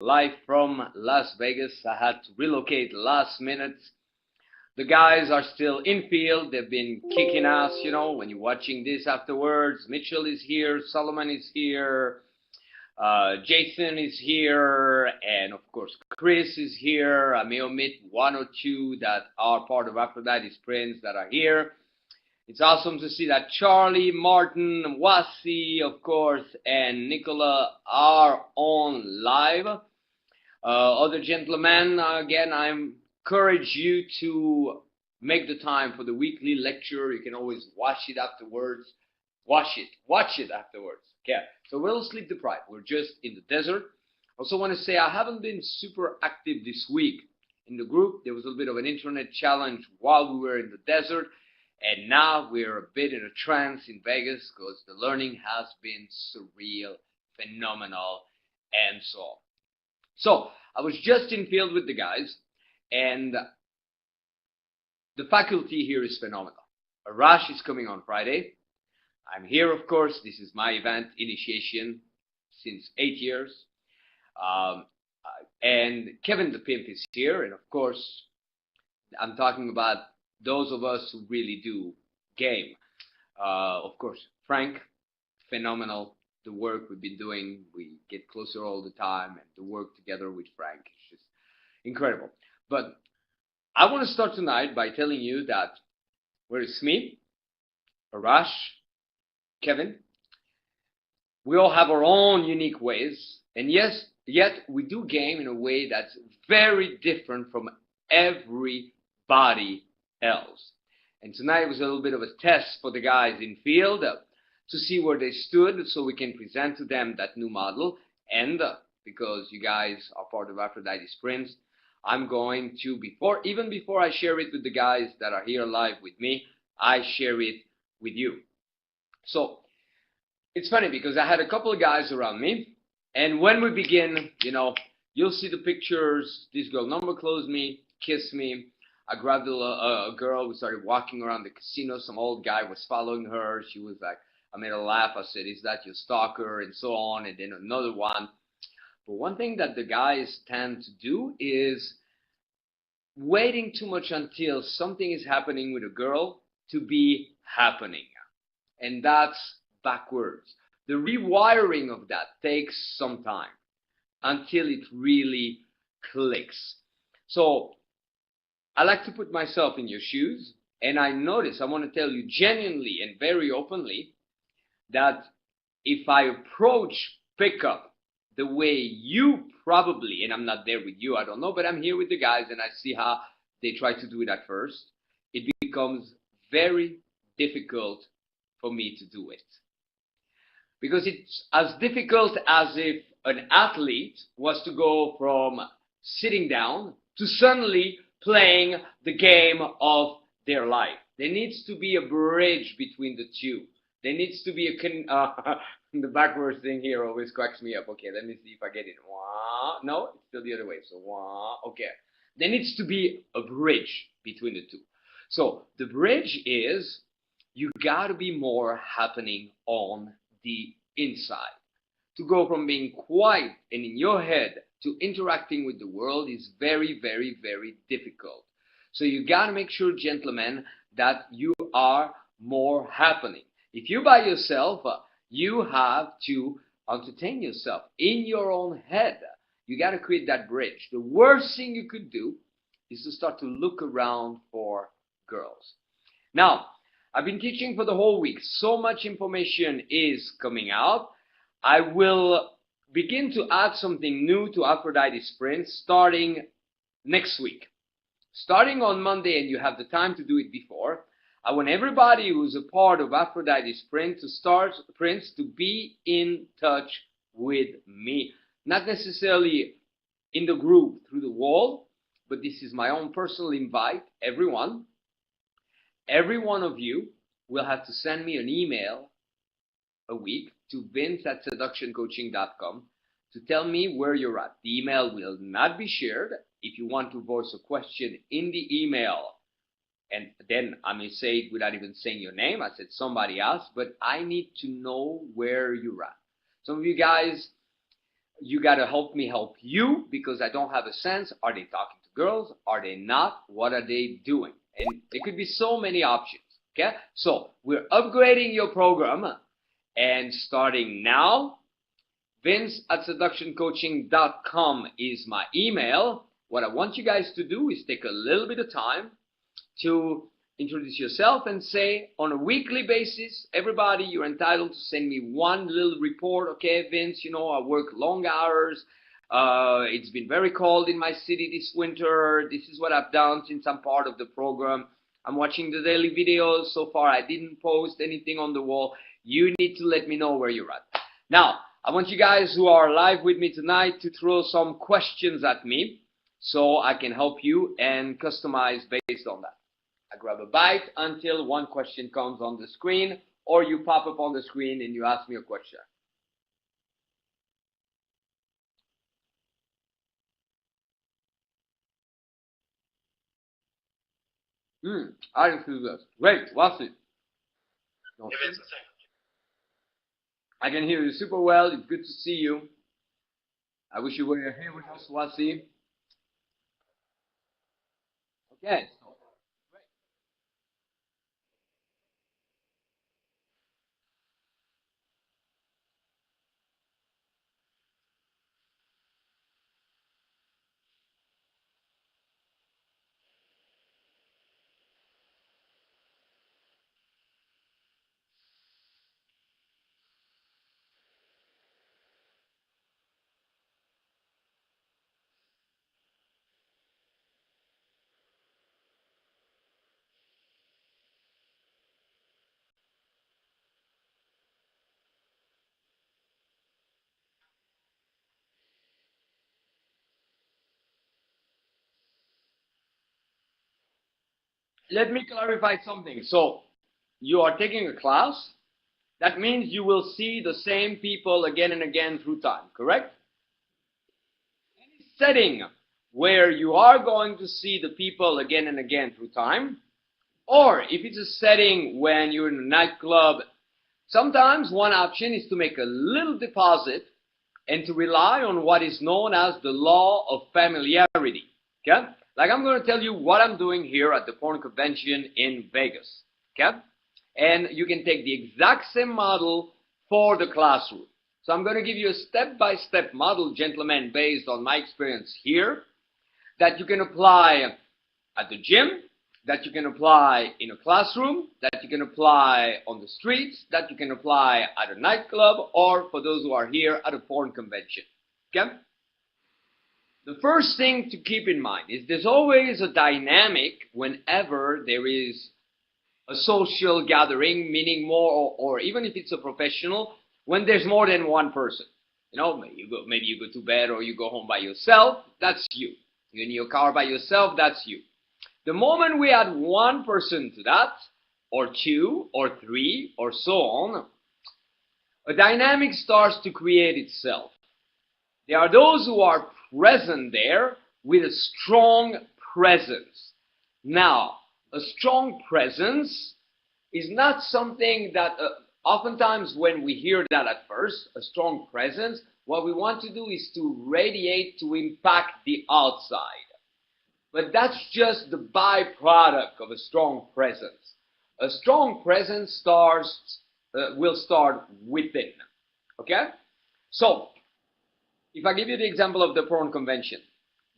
live from Las Vegas. I had to relocate last minute. The guys are still in field. They've been kicking ass, when you're watching this afterwards. Mitchell is here, Solomon is here, Jason is here, and of course Chris is here. I may omit one or two that are part of Aphrodite's Prince that are here. It's awesome to see that Charlie, Martin, Wasi, of course, and Nicola are on live. Other gentlemen, again, I encourage you to make the time for the weekly lecture. You can always watch it afterwards. Watch it afterwards. Okay, so we're sleep deprived. We're just in the desert. Also want to say I haven't been super active this week in the group. There was a little bit of an internet challenge while we were in the desert. And now we're a bit in a trance in Vegas because the learning has been surreal, phenomenal, and so on. So I was just in field with the guys, and the faculty here is phenomenal. Arash is coming on Friday. I'm here, of course. This is my event initiation since 8 years. And Kevin the Pimp is here, and of course, I'm talking about those of us who really do game. Of course, Frank, phenomenal. The work we've been doing, we get closer all the time, and the work together with Frank is just incredible. But I want to start tonight by telling you that where is me, Arash, Kevin, we all have our own unique ways, and yes, yet we do game in a way that's very different from everybody else. And tonight was a little bit of a test for the guys in field to see where they stood so we can present to them that new model. And because you guys are part of Aphrodite's Prince, I'm going to, even before I share it with the guys that are here live with me, I share it with you. So it's funny because I had a couple of guys around me, and when we begin, you'll see the pictures. This girl number closed me, kissed me. I grabbed a girl. We started walking around the casino. Some old guy was following her. She was like, I made her laugh. I said, is that your stalker? And so on. And then another one. But one thing that the guys tend to do is waiting too much until something is happening with a girl to be happening. And that's backwards. The rewiring of that takes some time until it really clicks. So I like to put myself in your shoes, and I notice, I want to tell you genuinely and very openly that if I approach pickup the way you probably, and I'm not there with you, I don't know, but I'm here with the guys and I see how they try to do it at first, it becomes very difficult for me to do it. Because it's as difficult as if an athlete was to go from sitting down to suddenly playing the game of their life. There needs to be a bridge between the two. There needs to be the backwards thing here always cracks me up. Okay, let me see if I get it. No, it's still the other way. So, okay. There needs to be a bridge between the two. So, the bridge is you got to be more happening on the inside. To go from being quiet and in your head to interacting with the world is very, very, very difficult. So you got to make sure, gentlemen, that you are more happening. If you're by yourself, you have to entertain yourself in your own head. You got to create that bridge. The worst thing you could do is to start to look around for girls. Now, I've been teaching for the whole week. So much information is coming out. I will begin to add something new to Aphrodite's Prince starting next week. Starting on Monday, and you have the time to do it before, I want everybody who's a part of Aphrodite's Prince to be in touch with me. Not necessarily in the group through the wall, but this is my own personal invite. Every one of you will have to send me an email a week to vince@seductioncoaching.com to tell me where you're at. The email will not be shared. If you want to voice a question in the email, and then I may say it without even saying your name, I said somebody else, but I need to know where you're at. Some of you guys You got to help me help you, because I don't have a sense. Are they talking to girls? Are they not? What are they doing? And there could be so many options. Okay, so we're upgrading your program, and starting now, Vince@seductioncoaching.com is my email. What I want you guys to do is take a little bit of time to introduce yourself and say, on a weekly basis, everybody, you're entitled to send me one little report. Okay, Vince, I work long hours. It's been very cold in my city this winter. This is what I've done since I'm part of the program. I'm watching the daily videos. So far, I didn't post anything on the wall. You need to let me know where you're at. Now, I want you guys who are live with me tonight to throw some questions at me so I can help you and customize based on that. I grab a bite until one question comes on the screen, or you pop up on the screen and you ask me a question. I can do this. Great, what's it? I can hear you super well. It's good to see you. I wish you were here with us, Wasi. Okay. Let me clarify something. So, you are taking a class. That means you will see the same people again and again through time, correct? Any setting where you are going to see the people again and again through time, or if it's a setting when you're in a nightclub, sometimes one option is to make a little deposit and to rely on what is known as the law of familiarity. Okay? Like, I'm going to tell you what I'm doing here at the porn convention in Vegas. Okay? And you can take the exact same model for the classroom. So I'm going to give you a step-by-step model, gentlemen, based on my experience here, that you can apply at the gym, that you can apply in a classroom, that you can apply on the streets, that you can apply at a nightclub, or for those who are here at a porn convention. Okay? The first thing to keep in mind is there's always a dynamic whenever there is a social gathering, meaning more, or even if it's a professional, when there's more than one person. Maybe you go to bed or you go home by yourself, that's you. You're in your car by yourself, that's you. The moment we add one person to that, or two, or three, or so on, a dynamic starts to create itself. There are those who are present there with a strong presence. Now, a strong presence is not something that, oftentimes when we hear that at first, a strong presence, what we want to do is to radiate, to impact the outside. But that's just the byproduct of a strong presence. A strong presence will start within. Okay? So, if I give you the example of the porn convention,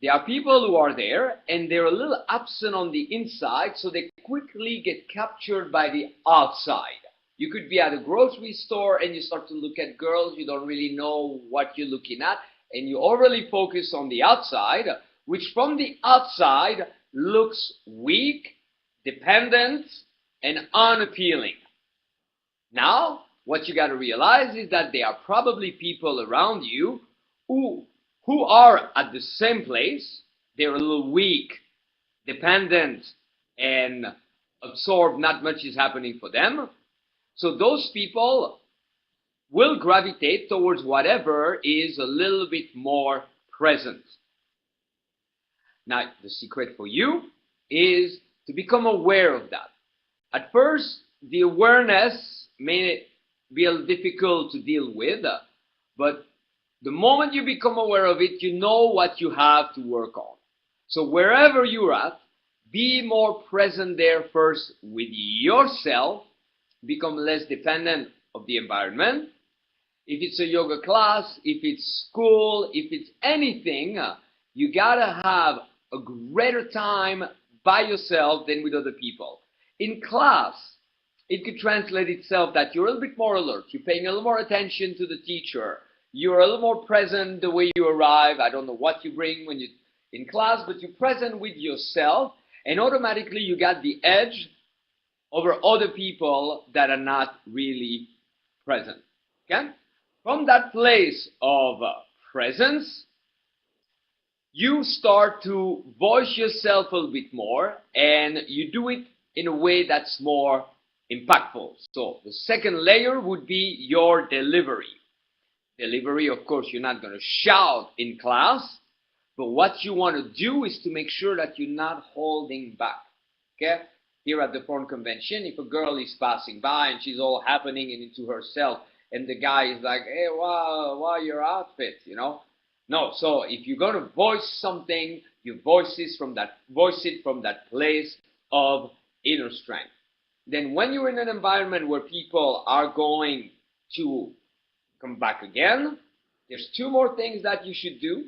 there are people who are there and they're a little absent on the inside, so they quickly get captured by the outside. You could be at a grocery store and you start to look at girls, you don't really know what you're looking at, and you overly focus on the outside, which from the outside looks weak, dependent, and unappealing. Now, what you got to realize is that there are probably people around you who are at the same place. They're a little weak, dependent, and absorbed. Not much is happening for them. So those people will gravitate towards whatever is a little bit more present. Now, the secret for you is to become aware of that. At first, the awareness may be a little difficult to deal with, but The moment you become aware of it, you know what you have to work on. So wherever you're at, be more present there first with yourself, become less dependent of the environment. If it's a yoga class, if it's school, if it's anything, you gotta have a greater time by yourself than with other people. In class, it could translate itself that you're a little bit more alert, you're paying a little more attention to the teacher, you're a little more present the way you arrive. I don't know what you bring when you're in class, but you're present with yourself, and automatically you got the edge over other people that are not really present. Okay? From that place of presence, you start to voice yourself a little bit more, and you do it in a way that's more impactful. So the second layer would be your delivery. Delivery, of course, you're not going to shout in class, but what you want to do is to make sure that you're not holding back. Okay? Here at the porn convention, if a girl is passing by and she's all happening and into herself, and the guy is like, hey, wow, your outfit, you know? No, so if you're going to voice something, you voice it from that place of inner strength. Then when you're in an environment where people are going to come back again, there's two more things that you should do.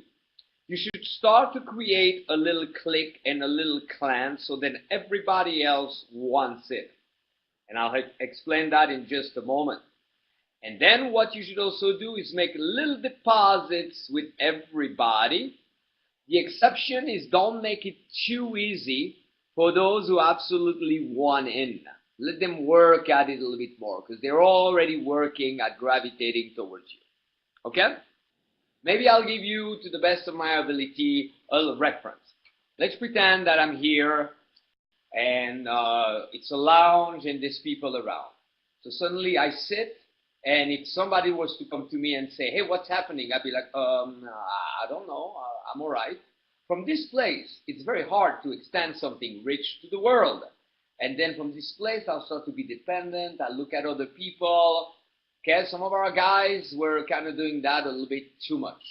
You should start to create a little clique and a little clan so then everybody else wants it. And I'll explain that in just a moment. And then what you should also do is make little deposits with everybody. The exception is don't make it too easy for those who absolutely want in. Let them work at it a little bit more because they're already working at gravitating towards you. Okay? Maybe I'll give you, to the best of my ability, a little reference. Let's pretend that I'm here and it's a lounge and there's people around. So suddenly I sit, and if somebody was to come to me and say, hey, what's happening? I'd be like, I don't know, I'm all right. From this place, it's very hard to extend something rich to the world. And then from this place, I'll start to be dependent. I'll look at other people. Okay, some of our guys were kind of doing that a little bit too much.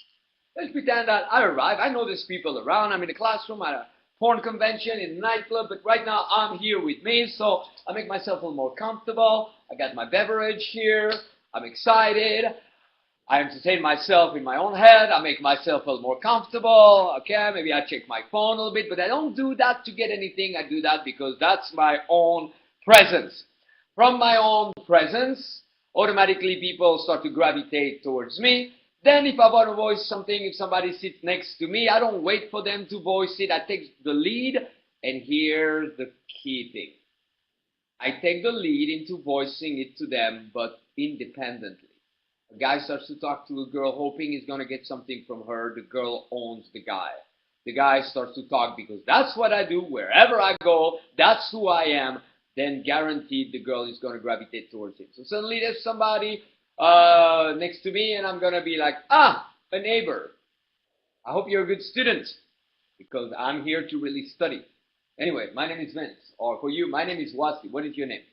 Let's pretend that I arrive. I know there's people around. I'm in a classroom at a porn convention, in a nightclub, but right now I'm here with me, so I make myself a little more comfortable. I got my beverage here. I'm excited. I entertain myself in my own head. I make myself a little more comfortable. Okay, maybe I check my phone a little bit, but I don't do that to get anything. I do that because that's my own presence. From my own presence, automatically people start to gravitate towards me. Then if I want to voice something, if somebody sits next to me, I don't wait for them to voice it. I take the lead, and here's the key thing. I take the lead into voicing it to them, but independently. A guy starts to talk to a girl hoping he's going to get something from her. The girl owns the guy. The guy starts to talk because that's what I do. Wherever I go, that's who I am. Then guaranteed the girl is going to gravitate towards him. So suddenly there's somebody next to me, and I'm going to be like, a neighbor. I hope you're a good student because I'm here to really study. Anyway, my name is Vince. Or for you, my name is Wasi. What is your name?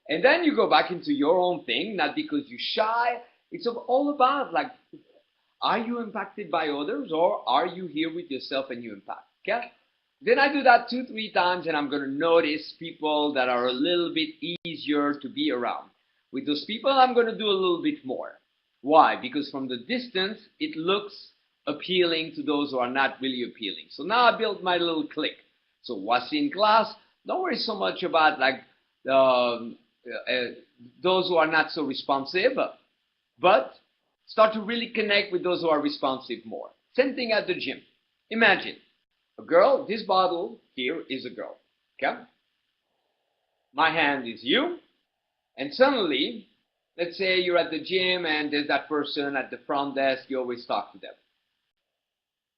And then you go back into your own thing, not because you're shy. It's all about, like, are you impacted by others, or are you here with yourself and you impact? Okay? Then I do that 2-3 times, and I'm going to notice people that are a little bit easier to be around. With those people, I'm going to do a little bit more. Why? Because from the distance, it looks appealing to those who are not really appealing. So now I built my little clique. So what's in class? Don't worry so much about, like, those who are not so responsive, but start to really connect with those who are responsive more. Same thing at the gym. Imagine a girl, this bottle here is a girl, okay? My hand is you, and suddenly, let's say you're at the gym and there's that person at the front desk, you always talk to them.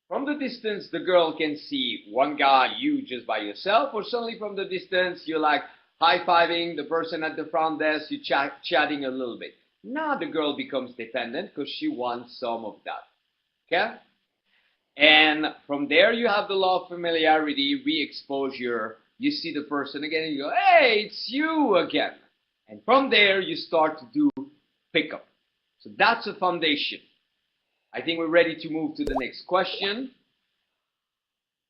From the distance, the girl can see one guy, you just by yourself, or suddenly from the distance, you're like high-fiving the person at the front desk, you're chatting a little bit. Now the girl becomes dependent because she wants some of that, okay? And from there, you have the law of familiarity, re-exposure. You see the person again and you go, hey, it's you again. And from there, you start to do pickup. So that's a foundation. I think we're ready to move to the next question.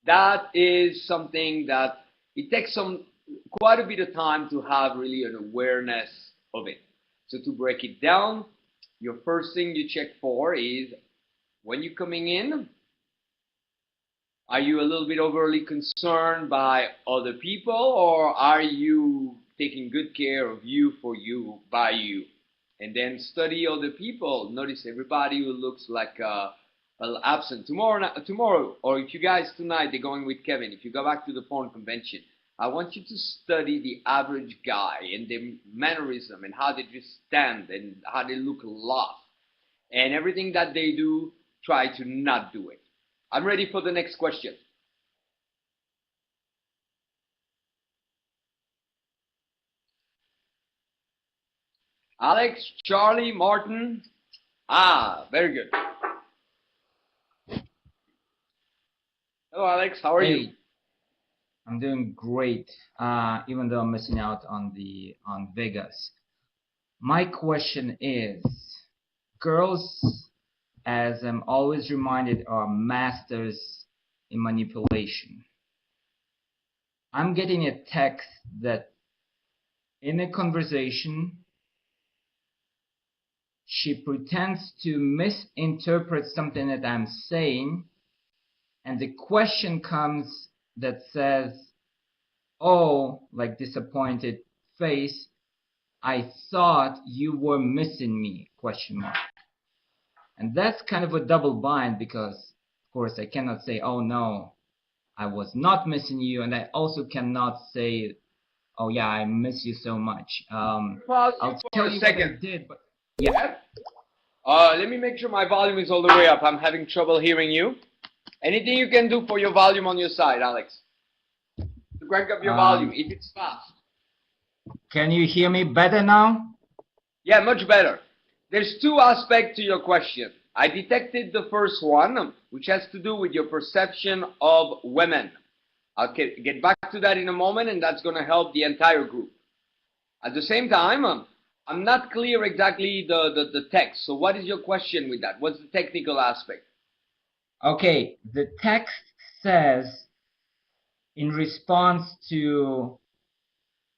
That is something that it takes quite a bit of time to have really an awareness of it. So to break it down, your first thing you check for is when you're coming in, are you a little bit overly concerned by other people, or are you taking good care of you for you by you? And then study other people. Notice everybody who looks like absent. Tomorrow, or if you guys tonight, they're going with Kevin. If you go back to the porn convention, I want you to study the average guy and their mannerism and how they just stand and how they look lost. And everything that they do, try to not do it. I'm ready for the next question. Alex, Charlie, Martin. Ah, very good. Hello, Alex. How are you? I'm doing great, even though I'm missing out on Vegas. My question is, girls, as I'm always reminded, are masters in manipulation. I'm getting a text that in a conversation, she pretends to misinterpret something that I'm saying, and the question comes that says, oh, like disappointed face, I thought you were missing me, question mark. And that's kind of a double bind because, of course, I cannot say, oh no, I was not missing you, and I also cannot say, oh yeah, I miss you so much. I'll tell you what I did, but yeah. Let me make sure my volume is all the way up. I'm having trouble hearing you. Anything you can do for your volume on your side, Alex? To crank up your volume, if it's fast. Can you hear me better now? Yeah, much better. There's two aspects to your question. I detected the first one, which has to do with your perception of women. I'll get back to that in a moment, and that's going to help the entire group. At the same time, I'm not clear exactly the text. So what is your question with that? What's the technical aspect? Okay, the text says, in response to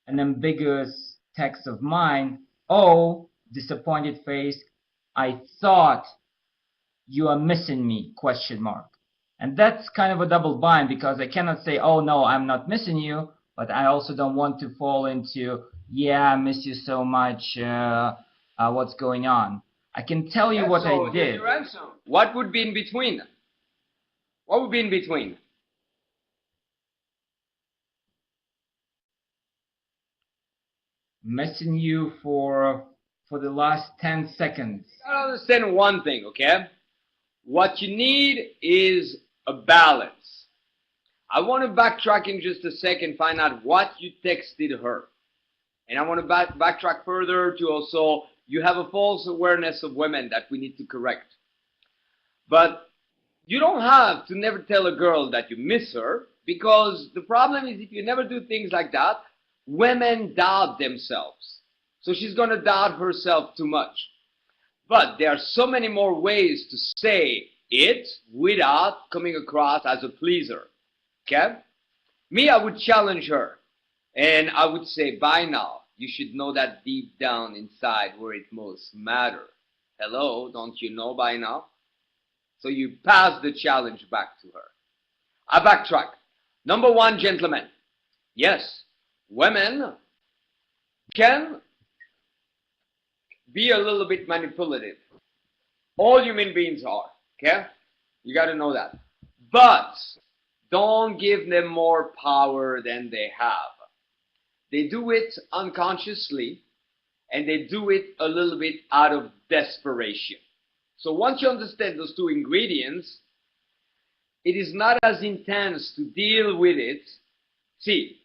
an ambiguous text of mine, oh, disappointed face, I thought you are missing me, question mark. And that's kind of a double bind because I cannot say, oh no, I'm not missing you, but I also don't want to fall into, yeah, I miss you so much, what's going on. I can tell you what I did. Your answer. What would be in between? What would be in between? Missing you for the last 10 seconds. You gotta understand one thing, okay? What you need is a balance. I want to backtrack in just a second, find out what you texted her. And I want to backtrack further to also, you have a false awareness of women that we need to correct. But you don't have to never tell a girl that you miss her, because the problem is if you never do things like that, women doubt themselves. So she's going to doubt herself too much. But there are so many more ways to say it without coming across as a pleaser. Okay? Me, I would challenge her. And I would say, by now, you should know that deep down inside where it most matters. Hello, don't you know by now? So you pass the challenge back to her. I backtrack. Number one, gentlemen. Yes, women can be a little bit manipulative. All human beings are, okay? You got to know that. But don't give them more power than they have. They do it unconsciously, and they do it a little bit out of desperation. So once you understand those two ingredients, it is not as intense to deal with it. See,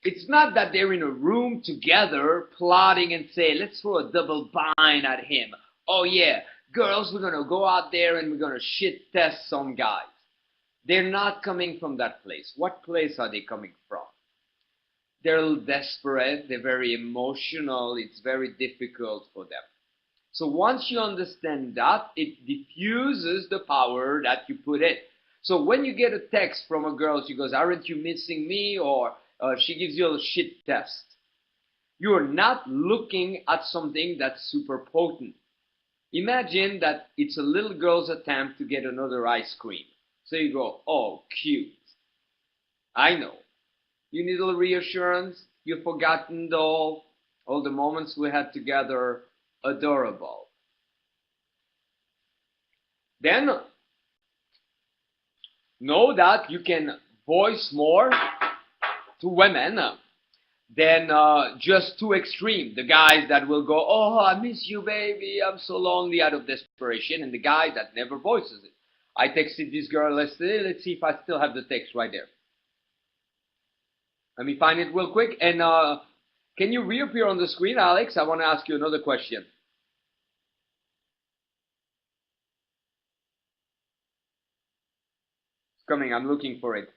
it's not that they're in a room together plotting and say, let's throw a double bind at him. Oh yeah, girls, we're going to go out there and we're going to shit test some guys. They're not coming from that place. What place are they coming from? They're a little desperate. They're very emotional. It's very difficult for them. So once you understand that, it diffuses the power that you put in. So when you get a text from a girl, she goes, "Aren't you missing me?" Or she gives you a shit test. You're not looking at something that's super potent. Imagine that it's a little girl's attempt to get another ice cream. So you go, "Oh, cute. I know. You need a little reassurance. You've forgotten all the moments we had together. Adorable." Then know that you can voice more to women than just too extreme. The guys that will go, "Oh, I miss you, baby. I'm so lonely," out of desperation, and the guy that never voices it. I texted this girl. Let's see if I still have the text right there. Let me find it real quick. And can you reappear on the screen, Alex? I want to ask you another question. It's coming. I'm looking for it.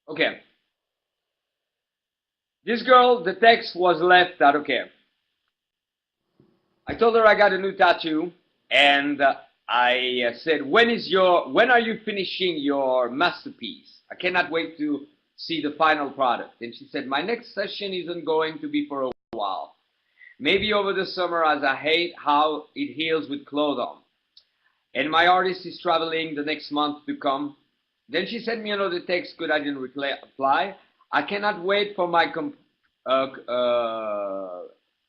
Okay. This girl, the text was left that, okay. I told her I got a new tattoo, and I said, when are you finishing your masterpiece? I cannot wait to see the final product. And she said, my next session isn't going to be for a while. Maybe over the summer, as I hate how it heals with clothes on. And my artist is traveling the next month to come. Then she sent me another text, good I didn't reply. I cannot wait for my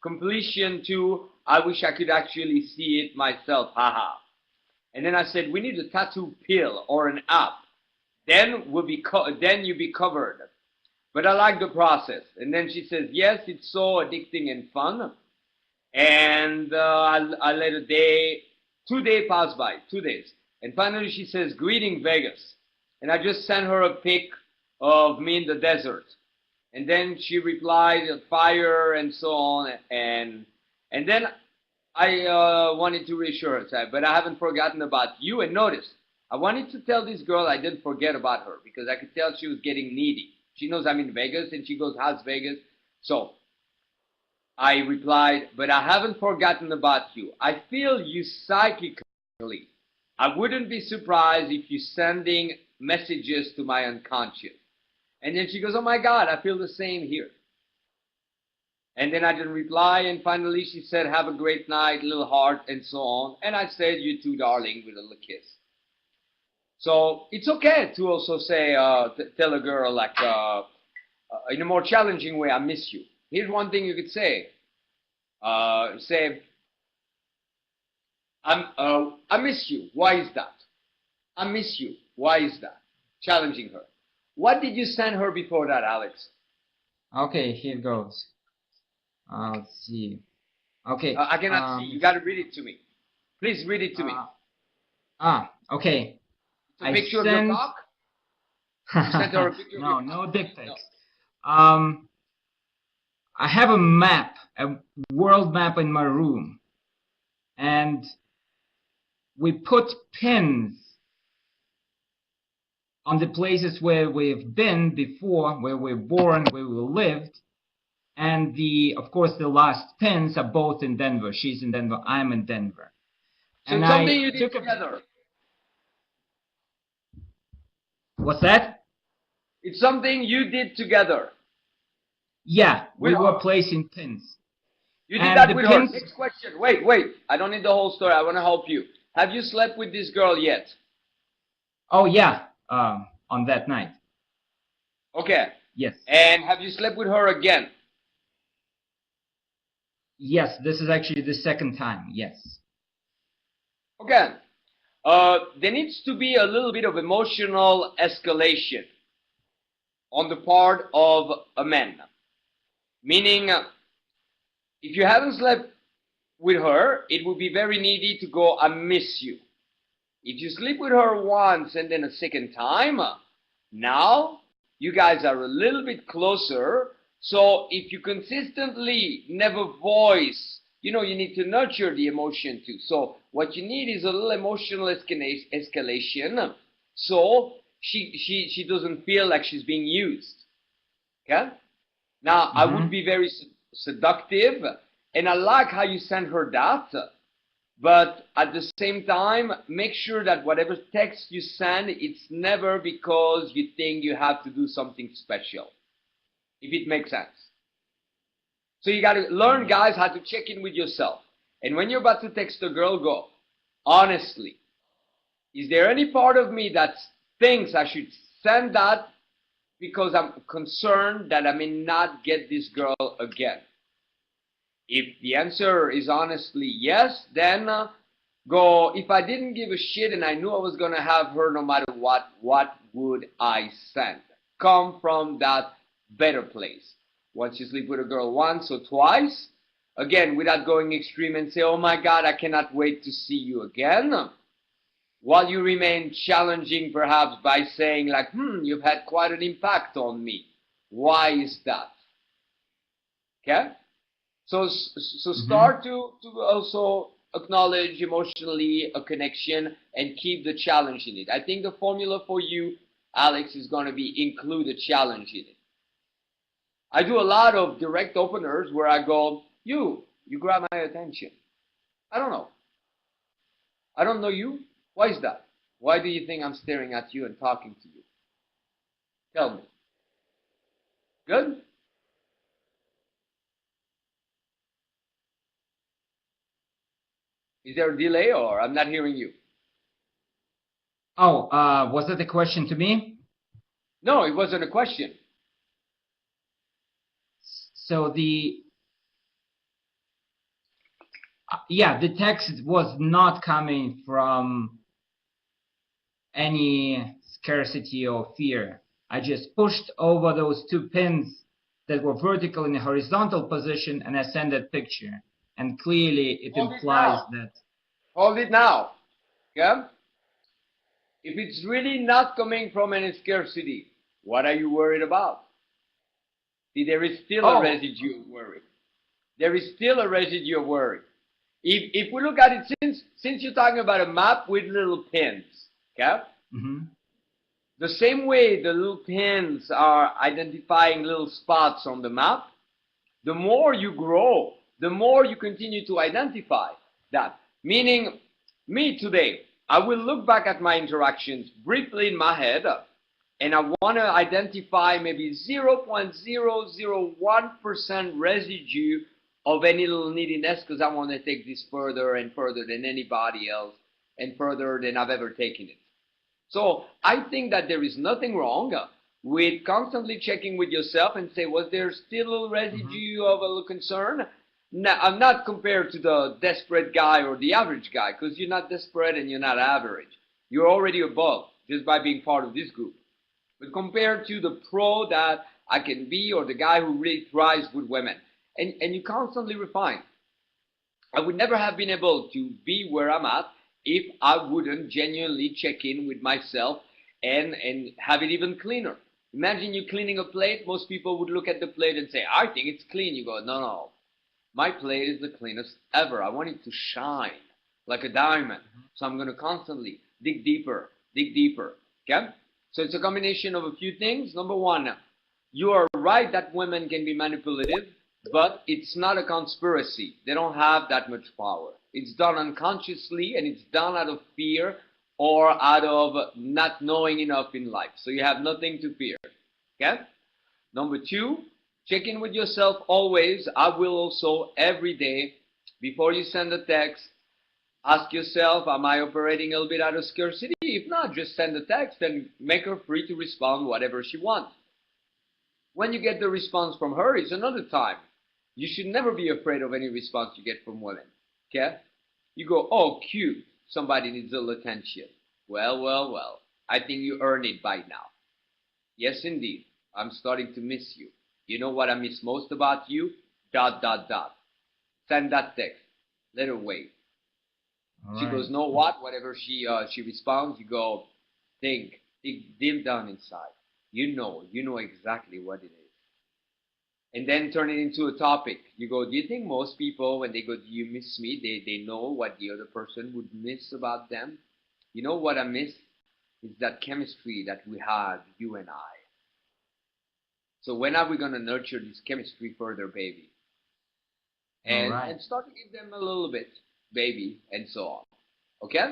completion too. I wish I could actually see it myself, haha. And then I said, we need a tattoo pill or an app. Then you'll be covered. But I like the process. And then she says, yes, it's so addicting and fun. And I let 2 days pass by, 2 days. And finally she says, greeting Vegas. And I just sent her a pic of me in the desert. And then she replied, fire and so on. And then I wanted to reassure her, but I haven't forgotten about you. And notice, I wanted to tell this girl I didn't forget about her because I could tell she was getting needy. She knows I'm in Vegas and she goes, how's Vegas? So I replied, but I haven't forgotten about you. I feel you psychically. I wouldn't be surprised if you're sending messages to my unconscious. And then she goes, oh my God, I feel the same here. And then I didn't reply, and finally she said, have a great night, little heart, and so on. And I said, you too, darling, with a little kiss. So it's okay to also say, tell a girl, like, in a more challenging way, I miss you. Here's one thing you could say. Say, I miss you. Why is that? I miss you. Why is that? Challenging her. What did you send her before that, Alex? Okay, here goes. Let's see. Okay. I cannot see. You got to read it to me. Please read it to me. Okay. It's a picture of your cock? You sent her a picture of your no dick pics. No. I have a map, a world map in my room, and we put pins on the places where we've been before, where we're born, where we lived. And of course, the last pins are both in Denver. She's in Denver. I'm in Denver. So and something you did together. What's that? It's something you did together. Yeah, we were placing pins. You did that with her. Next question. Wait. I don't need the whole story. I want to help you. Have you slept with this girl yet? Oh, yeah. On that night. Okay. Yes. And have you slept with her again? Yes, this is actually the second time, yes. Okay. There needs to be a little bit of emotional escalation on the part of a man. Meaning, if you haven't slept with her, it would be very needy to go, I miss you. If you sleep with her once and then a second time, now you guys are a little bit closer. So if you consistently never voice, you need to nurture the emotion too. So what you need is a little emotional escalation. So she doesn't feel like she's being used. Okay? Now, I would Mm-hmm. be very seductive, and I like how you send her that, but at the same time, make sure that whatever text you send, it's never because you think you have to do something special, if it makes sense. So you got to learn, Yeah. guys, how to check in with yourself. And when you're about to text a girl, go, honestly, is there any part of me that thinks I should send that because I'm concerned that I may not get this girl again? If the answer is honestly yes, then go, if I didn't give a shit and I knew I was going to have her no matter what would I send? Come from that better place. Once you sleep with a girl once or twice, again, without going extreme and say, oh my God, I cannot wait to see you again. While you remain challenging perhaps by saying like, you've had quite an impact on me. Why is that? Okay? So Mm-hmm. start to also acknowledge emotionally a connection and keep the challenge in it. I think the formula for you, Alex, is going to be include a challenge in it. I do a lot of direct openers where I go, you grab my attention. I don't know. I don't know you. Why is that? Why do you think I'm staring at you and talking to you? Tell me. Good? Is there a delay or I'm not hearing you? Oh, was that a question to me? No, it wasn't a question. So yeah, the text was not coming from any scarcity or fear. I just pushed over those two pins that were vertical in a horizontal position and I sent that picture. And clearly it Hold it implies now. that. Hold it now. Okay? If it's really not coming from any scarcity, what are you worried about? See, there is still a Oh, residue of worry. There is still a residue of worry. If we look at it, since you're talking about a map with little pins, okay? mhm. The same way the little pins are identifying little spots on the map, the more you grow, the more you continue to identify that. Meaning, me today, I will look back at my interactions briefly in my head, and I want to identify maybe 0.001% residue of any little neediness because I want to take this further and further than anybody else and further than I've ever taken it. So I think that there is nothing wrong with constantly checking with yourself and say, was there still a Mhm. residue of a little concern? Now, I'm not compared to the desperate guy or the average guy because you're not desperate and you're not average. You're already above just by being part of this group. But compared to the pro that I can be or the guy who really thrives with women, and you constantly refine. I would never have been able to be where I'm at if I wouldn't genuinely check in with myself and have it even cleaner. Imagine you cleaning a plate. Most people would look at the plate and say, I think it's clean. You go, no, no. My plate is the cleanest ever. I want it to shine like a diamond. So I'm going to constantly dig deeper, dig deeper. Okay? So it's a combination of a few things. Number one, you are right that women can be manipulative, but it's not a conspiracy. They don't have that much power. It's done unconsciously and it's done out of fear or out of not knowing enough in life. So you have nothing to fear. Okay? Number two, check in with yourself always. I will also every day, before you send a text, ask yourself, am I operating a little bit out of scarcity? If not, just send a text and make her free to respond whatever she wants. When you get the response from her, it's another time. You should never be afraid of any response you get from women. Okay? You go, oh, cute. Somebody needs a little attention. Well, well, well. I think you earned it by now. Yes, indeed. I'm starting to miss you. You know what I miss most about you? Dot, dot, dot. Send that text. Let her wait. All She right. goes, know what? Whatever she responds, you go, think, dig deep down inside. You know exactly what it is. And then turn it into a topic. You go, do you think most people, when they go, do you miss me, they know what the other person would miss about them? You know what I miss? It's that chemistry that we have, you and I. So when are we going to nurture this chemistry further, baby? All And right. and start to give them a little bit, baby, and so on. Okay?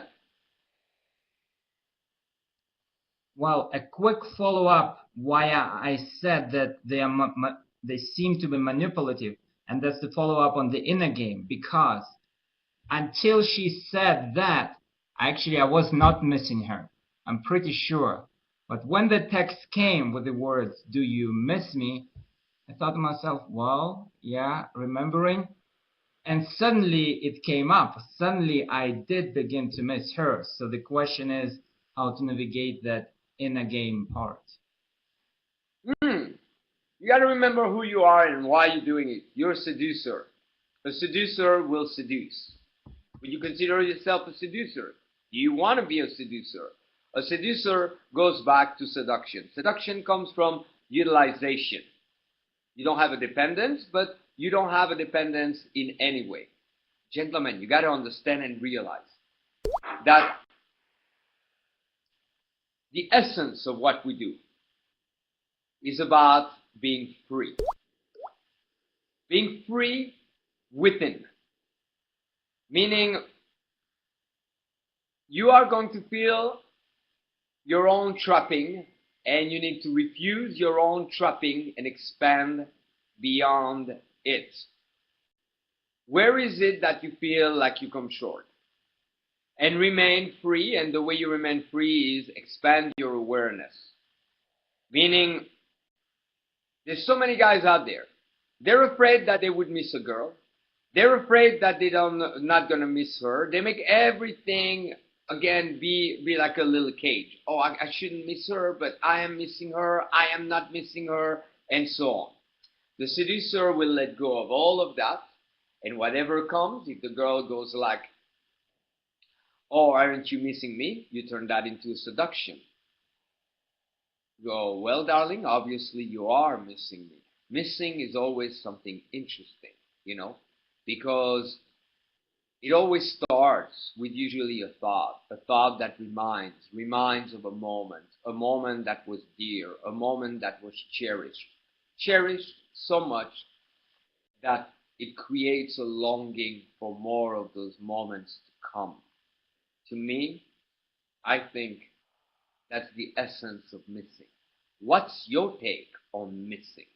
Well, a quick follow-up why I said that they seem to be manipulative, and that's the follow-up on the inner game, because until she said that, actually I was not missing her. I'm pretty sure. But when the text came with the words, "Do you miss me?" I thought to myself, well, yeah, remembering. And suddenly it came up. Suddenly I did begin to miss her. So the question is how to navigate that inner game part. You got to remember who you are and why you're doing it. You're a seducer. A seducer will seduce. Would you consider yourself a seducer? Do you want to be a seducer? A seducer goes back to seduction. Seduction comes from utilization. You don't have a dependence, but you don't have a dependence in any way. Gentlemen, you got to understand and realize that the essence of what we do is about being free. Being free within. Meaning, you are going to feel your own trapping, and you need to refuse your own trapping and expand beyond it. Where is it that you feel like you come short? And remain free, and the way you remain free is expand your awareness. Meaning, there's so many guys out there. They're afraid that they would miss a girl. They're afraid that they don't not gonna miss her. They make everything again be like a little cage. Oh, I shouldn't miss her, but I am missing her. I am not missing her, and so on. The seducer will let go of all of that, and whatever comes, if the girl goes like, "Oh, aren't you missing me?" You turn that into a seduction. Go, "Well, darling, obviously you are missing me." Missing is always something interesting, you know, because it always starts with usually a thought that reminds of a moment that was dear, a moment that was cherished so much that it creates a longing for more of those moments to come. To me, I think that's the essence of missing. What's your take on missing?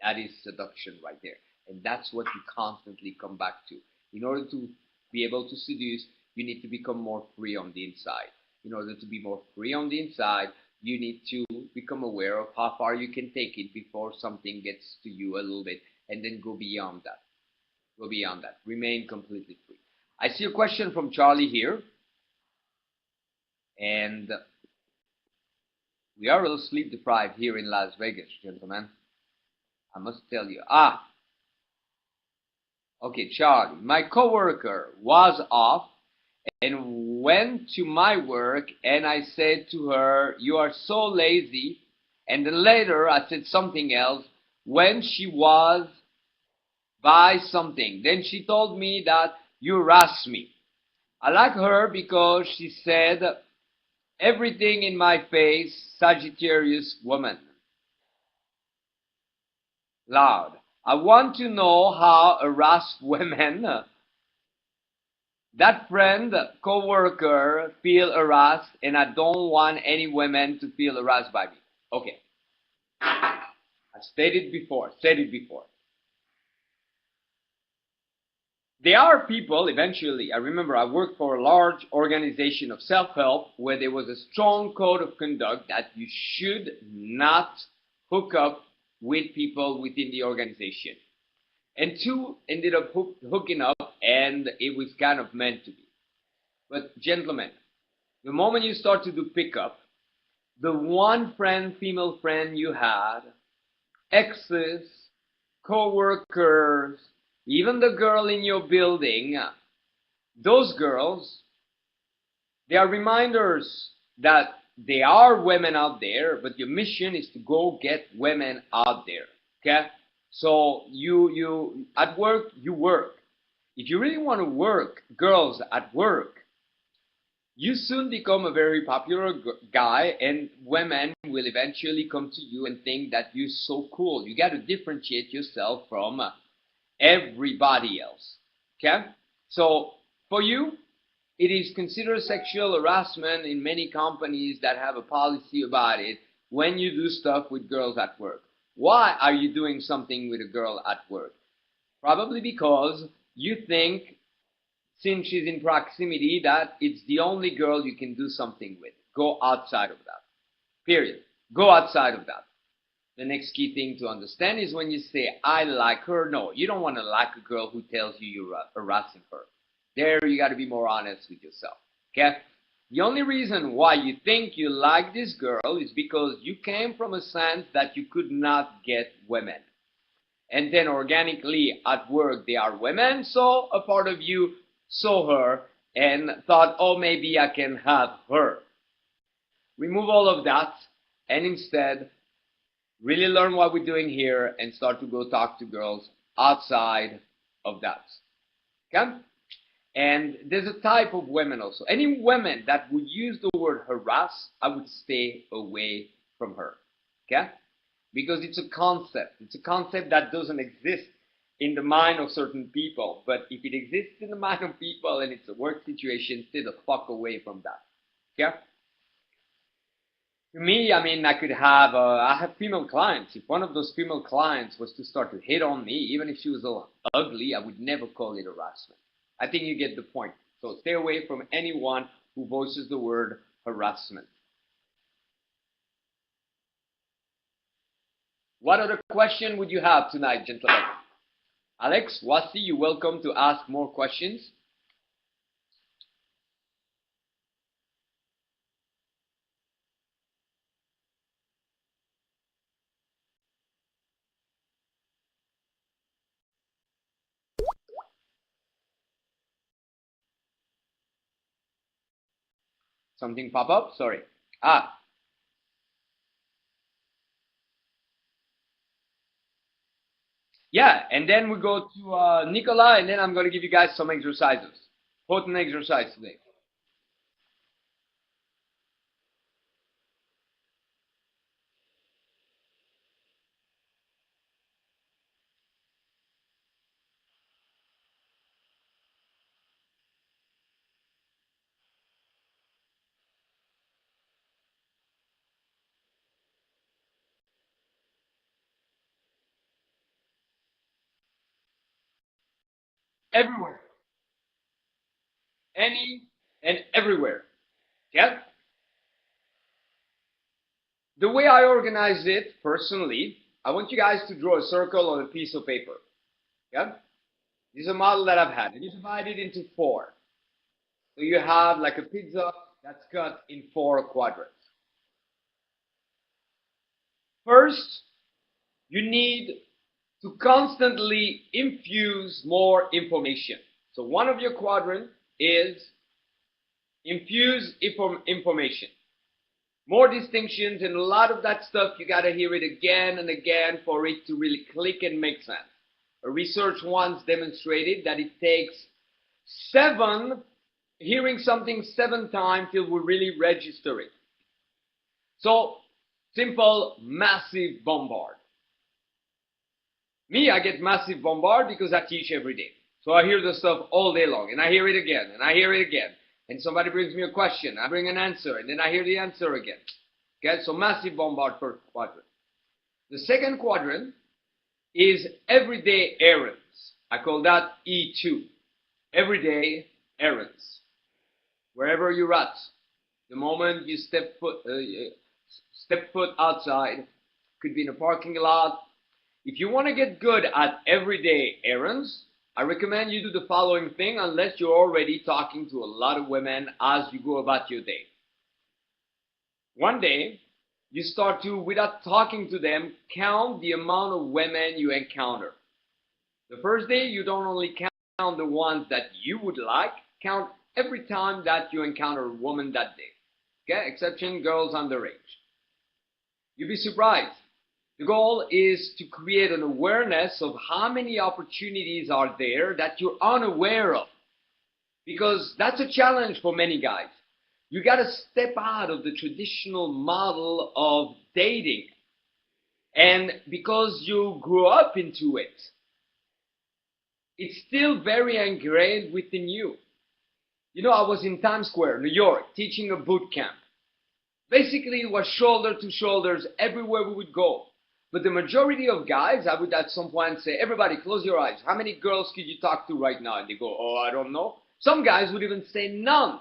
That is seduction right there. And that's what you constantly come back to. In order to be able to seduce, you need to become more free on the inside. In order to be more free on the inside, you need to become aware of how far you can take it before something gets to you a little bit, and then go beyond that. Go beyond that. Remain completely free. I see a question from Charlie here, and we are a little sleep deprived here in Las Vegas, gentlemen. I must tell you. Okay, Charlie. My coworker was off and went to my work, and I said to her, "You are so lazy." And then later I said something else when she was by something. Then she told me that you harass me. I like her because she said everything in my face, Sagittarius woman. Loud. I want to know how harassed women, that friend, co-worker, feel harassed, and I don't want any women to feel harassed by me. Okay. I said it before. There are people, eventually, I remember I worked for a large organization of self-help where there was a strong code of conduct that you should not hook up with people within the organization. And two ended up hooking up, and it was kind of meant to be. But gentlemen, the moment you start to do pickup, the one friend, female friend you had, exes, co-workers, even the girl in your building, those girls, they are reminders that there are women out there, but your mission is to go get women out there. Okay? So you at work, you work. If you really want to work girls at work, you soon become a very popular guy, and women will eventually come to you and think that you're so cool. You got to differentiate yourself from everybody else. Okay? So for you, it is considered sexual harassment in many companies that have a policy about it when you do stuff with girls at work. Why are you doing something with a girl at work? Probably because you think, since she's in proximity, that it's the only girl you can do something with. Go outside of that. Period. Go outside of that. The next key thing to understand is when you say, I like her, no, you don't want to like a girl who tells you you're harassing her. There, you got to be more honest with yourself. Okay? The only reason why you think you like this girl is because you came from a sense that you could not get women. And then organically at work they are women, so a part of you saw her and thought, oh, maybe I can have her. Remove all of that and instead really learn what we're doing here and start to go talk to girls outside of that. Okay? And there's a type of women also. Any women that would use the word harass, I would stay away from her. Okay? Because it's a concept. It's a concept that doesn't exist in the mind of certain people. But if it exists in the mind of people and it's a work situation, stay the fuck away from that. Okay? To me, I mean, I have female clients. If one of those female clients was to start to hit on me, even if she was ugly, I would never call it harassment. I think you get the point. So stay away from anyone who voices the word harassment. What other question would you have tonight, gentlemen? Alex, Wasi, you're welcome to ask more questions. Something pop up? Sorry. Ah, yeah, and then we go to Nicola, and then I'm going to give you guys some exercises. Potent exercise today. Everywhere. Any and everywhere. Yeah? The way I organize it personally, I want you guys to draw a circle on a piece of paper. Yeah? This is a model that I've had. And you divide it into four. So you have like a pizza that's cut in four quadrants. First, you need to constantly infuse more information. So one of your quadrants is infuse information. More distinctions, and a lot of that stuff you gotta hear it again and again for it to really click and make sense. A research once demonstrated that it takes hearing something 7 times till we really register it. So, simple, massive bombard. Me, I get massive bombard because I teach every day. So I hear the stuff all day long, and I hear it again, and I hear it again. And somebody brings me a question, I bring an answer, and then I hear the answer again. Okay, so massive bombard per quadrant. The second quadrant is everyday errands. I call that E2. Everyday errands. Wherever you're at, the moment you step foot outside, could be in a parking lot. If you want to get good at everyday errands, I recommend you do the following thing unless you're already talking to a lot of women as you go about your day. One day, you start to, without talking to them, count the amount of women you encounter. The first day, you don't only count the ones that you would like, count every time that you encounter a woman that day. Okay, exception girls underage. You'll be surprised. The goal is to create an awareness of how many opportunities are there that you're unaware of. Because that's a challenge for many guys. You got to step out of the traditional model of dating. And because you grew up into it, it's still very ingrained within you. You know, I was in Times Square, New York, teaching a boot camp. Basically, it was shoulder to shoulders everywhere we would go. But the majority of guys, I would at some point say, everybody close your eyes. How many girls could you talk to right now? And they go, oh, I don't know. Some guys would even say none.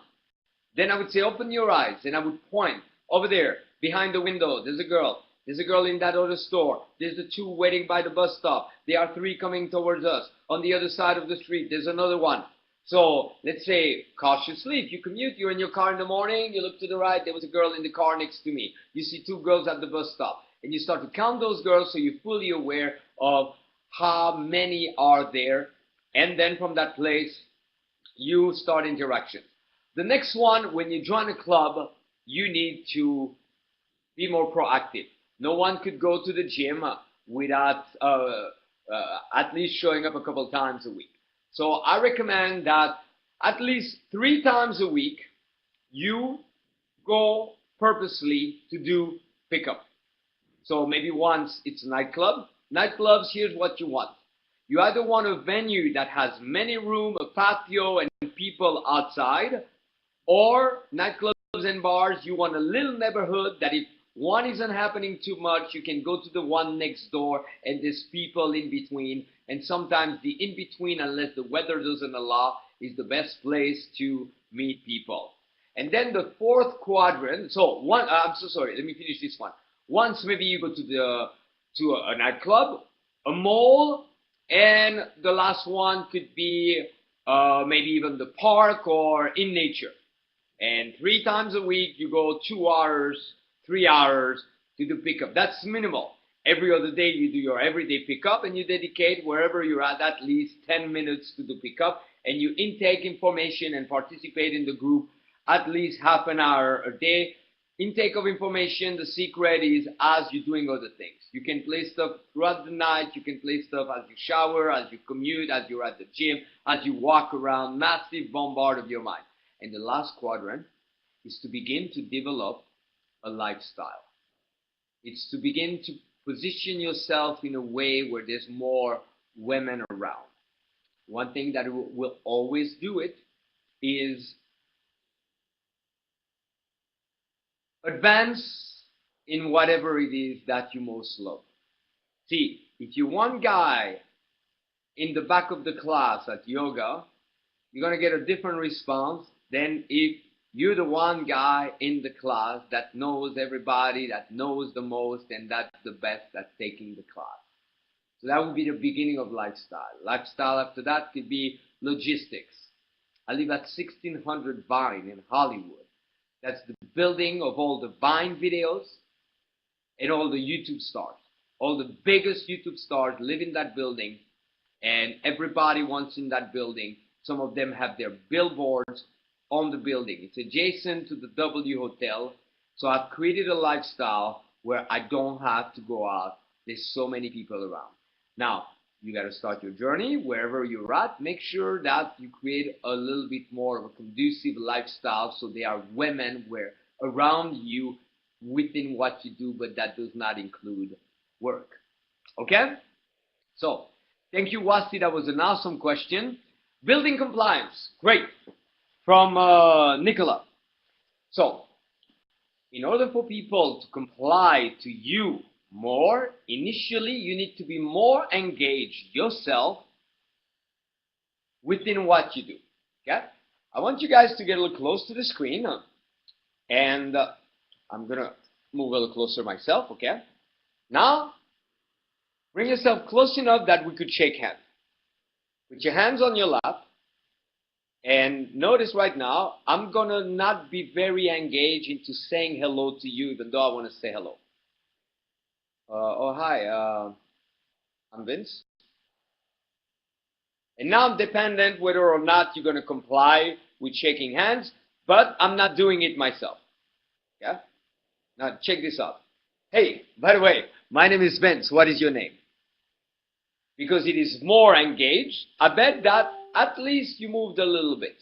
Then I would say, open your eyes. And I would point over there, behind the window. There's a girl. There's a girl in that other store. There's the two waiting by the bus stop. There are three coming towards us. On the other side of the street, there's another one. So let's say cautiously, if you commute, you're in your car in the morning, you look to the right, there was a girl in the car next to me. You see two girls at the bus stop. And you start to count those girls so you're fully aware of how many are there. And then from that place, you start interaction. The next one, when you join a club, you need to be more proactive. No one could go to the gym without at least showing up a couple times a week. So I recommend that at least 3 times a week, you go purposely to do pickup. So maybe once it's a nightclub. Nightclubs, here's what you want. You either want a venue that has many rooms, a patio, and people outside, or nightclubs and bars, you want a little neighborhood that if one isn't happening too much, you can go to the one next door and there's people in between. And sometimes the in-between, unless the weather doesn't allow, is the best place to meet people. And then the fourth quadrant, I'm so sorry, let me finish this one. Once maybe you go to a nightclub, a mall, and the last one could be maybe even the park or in nature. And 3 times a week, you go 2 hours, 3 hours to do pickup. That's minimal. Every other day, you do your everyday pickup, and you dedicate wherever you're at least 10 minutes to do pickup, and you intake information and participate in the group at least half an hour a day. Intake of information, the secret is as you're doing other things. You can play stuff throughout the night. You can play stuff as you shower, as you commute, as you're at the gym, as you walk around. Massive bombard of your mind. And the last quadrant is to begin to develop a lifestyle. It's to begin to position yourself in a way where there's more women around. One thing that will always do it is advance in whatever it is that you most love. See, if you're one guy in the back of the class at yoga, you're going to get a different response than if you're the one guy in the class that knows everybody, that knows the most, and that's the best at taking the class. So that would be the beginning of lifestyle. Lifestyle after that could be logistics. I live at 1600 Vine in Hollywood. That's the building of all the Vine videos and all the YouTube stars. All the biggest YouTube stars live in that building, and everybody wants in that building. Some of them have their billboards on the building. It's adjacent to the W Hotel. So I've created a lifestyle where I don't have to go out. There's so many people around. Now, you got to start your journey wherever you're at. Make sure that you create a little bit more of a conducive lifestyle so there are women around you within what you do, but that does not include work. Okay? So, thank you, Wasti. That was an awesome question. Building compliance. Great. From Nicola. So, in order for people to comply to you more, initially you need to be more engaged yourself within what you do. Okay? I want you guys to get a little close to the screen, and I'm going to move a little closer myself, okay? Now, bring yourself close enough that we could shake hands. Put your hands on your lap. And notice right now, I'm going to not be very engaged into saying hello to you, even though I want to say hello. Hi, I'm Vince. And now I'm dependent whether or not you're going to comply with shaking hands, but I'm not doing it myself. Yeah? Now check this out. Hey, by the way, my name is Vince. What is your name? Because it is more engaged, I bet that at least you moved a little bit.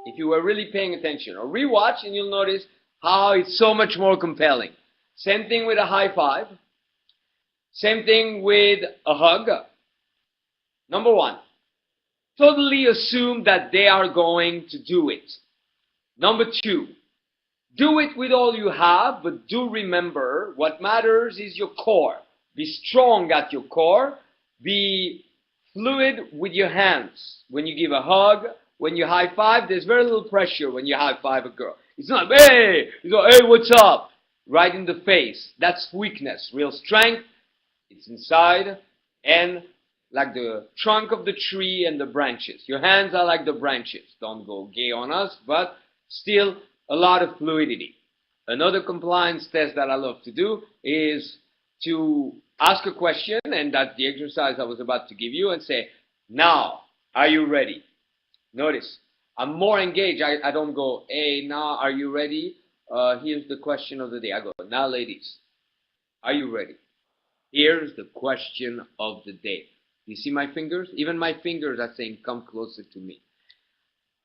if you were really paying attention. Or rewatch and you'll notice how it's so much more compelling. Same thing with a high five. Same thing with a hug. Number one, totally assume that they are going to do it. Number two, do it with all you have, but do remember what matters is your core. Be strong at your core. Be fluid with your hands. When you give a hug, when you high five, there's very little pressure when you high five a girl. It's not, hey, you go, hey, what's up? Right in the face. That's weakness. Real strength, it's inside and like the trunk of the tree and the branches. Your hands are like the branches. Don't go gay on us, but still a lot of fluidity. Another compliance test that I love to do is to ask a question, and that's the exercise I was about to give you, and say, now, are you ready? Notice, I'm more engaged. I don't go, hey, now, are you ready? Here's the question of the day. I go, now, ladies, are you ready? Here's the question of the day. You see my fingers? Even my fingers are saying, come closer to me.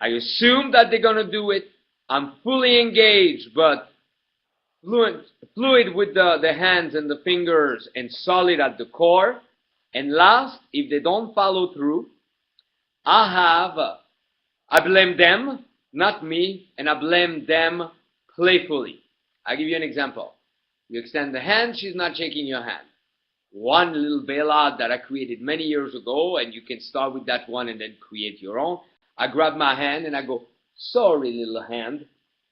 I assume that they're going to do it. I'm fully engaged, but fluid with the hands and the fingers and solid at the core. And last, if they don't follow through, I blame them, not me, and I blame them playfully. I'll give you an example. You extend the hand, she's not shaking your hand. One little bailout that I created many years ago, and you can start with that one and then create your own. I grab my hand and I go, sorry, little hand.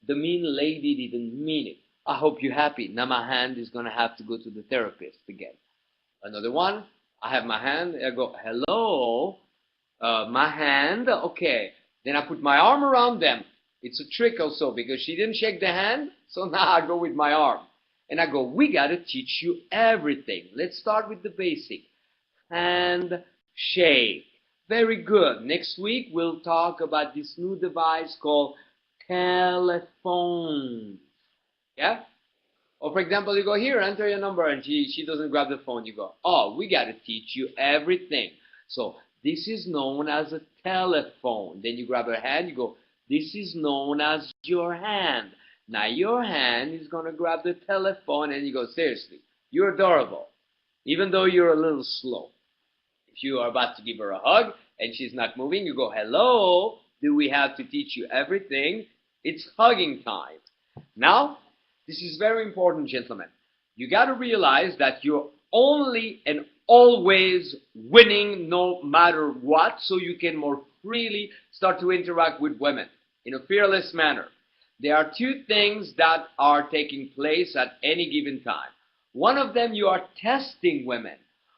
The mean lady didn't mean it. I hope you're happy. Now my hand is going to have to go to the therapist again. Another one, I have my hand. I go, hello, my hand. Okay. Then I put my arm around them. It's a trick also because she didn't shake the hand. So now I go with my arm. And I go, we got to teach you everything. Let's start with the basic. Hand shake. Very good. Next week, we'll talk about this new device called telephone. Yeah? Or for example, you go here, enter your number, and she doesn't grab the phone. You go, oh, we got to teach you everything. So this is known as a telephone. Then you grab her hand, you go, this is known as your hand. Now your hand is going to grab the telephone, and you go, seriously, you're adorable, even though you're a little slow. If you are about to give her a hug, and she's not moving, you go, hello, do we have to teach you everything? It's hugging time. Now, this is very important, gentlemen. You got to realize that you're only and always winning no matter what, so you can more freely start to interact with women in a fearless manner. There are two things that are taking place at any given time. One of them, you are testing women.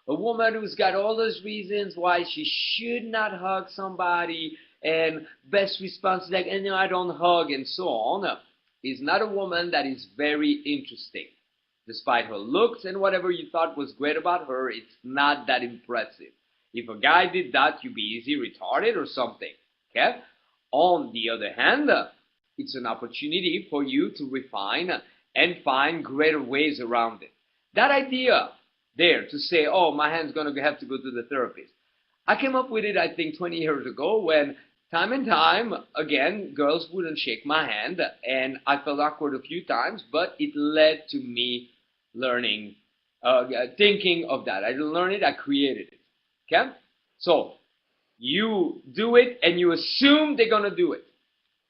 A woman who's got all those reasons why she should not hug somebody, and best response is like, no, I don't hug, and so on, is not a woman that is very interesting. Despite her looks and whatever you thought was great about her, it's not that impressive. If a guy did that, you'd be easy retarded or something. Okay? On the other hand, it's an opportunity for you to refine and find greater ways around it. That idea there to say, oh, my hand's going to have to go to the therapist. I came up with it, I think, 20 years ago when time and time, again, girls wouldn't shake my hand, and I felt awkward a few times, but it led to me learning, thinking of that. I didn't learn it, I created it. Okay? So, you do it, and you assume they're going to do it.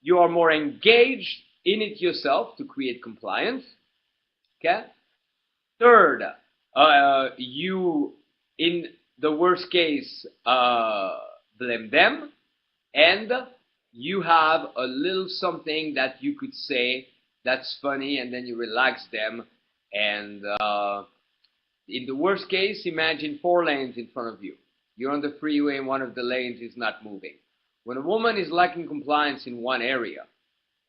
You are more engaged in it yourself to create compliance. Okay? Third, you, in the worst case, blame them, and you have a little something that you could say that's funny, and then you relax them. And in the worst case, imagine 4 lanes in front of you. You're on the freeway and one of the lanes is not moving. When a woman is lacking compliance in one area,